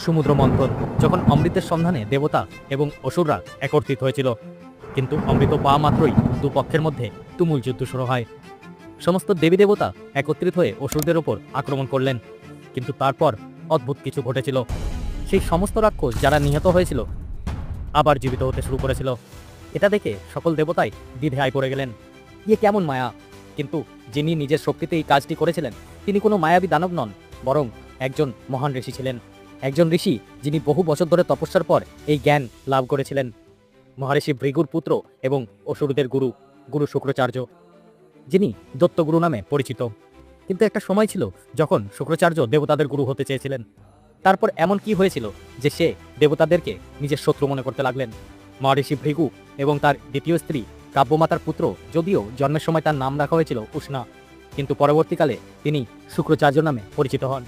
সমুদ্র মন্থন, যখন অমৃতের সন্ধানে দেবতা এবং অসুররা একত্রিত হয়েছিল, কিন্তু অমৃত পাওয়া মাত্রই দুপক্ষের মধ্যে তুমুল যুদ্ধ শুরু হয়। সমস্ত দেবী দেবতা একত্রিত হয়ে অসুরদের ওপর আক্রমণ করলেন, কিন্তু তারপর অদ্ভুত কিছু ঘটেছিল। সেই সমস্ত রাক্ষস যারা নিহত হয়েছিল আবার জীবিত হতে শুরু করেছিল। এটা দেখে সকল দেবতাই দ্বিধায় পড়ে গেলেন, ইয়ে কেমন মায়া! কিন্তু যিনি নিজের শক্তিতে এই কাজটি করেছিলেন তিনি কোনো মায়াবী দানব নন, বরং একজন মহান ঋষি ছিলেন। একজন ঋষি যিনি বহু বছর ধরে তপস্যার পর এই জ্ঞান লাভ করেছিলেন। মহারিষি ভৃগুর পুত্র এবং অসুরদের গুরু, গুরু শুক্রাচার্য, যিনি দত্তগুরু নামে পরিচিত। কিন্তু একটা সময় ছিল যখন শুক্রাচার্য দেবতাদের গুরু হতে চেয়েছিলেন। তারপর এমন কি হয়েছিল যে সে দেবতাদেরকে নিজের শত্রু মনে করতে লাগলেন। মহারিষি ভৃগু এবং তার দ্বিতীয় স্ত্রী কাব্যমাতার পুত্র, যদিও জন্মের সময় তার নাম রাখা হয়েছিল উষ্ণা, কিন্তু পরবর্তীকালে তিনি শুক্রাচার্য নামে পরিচিত হন।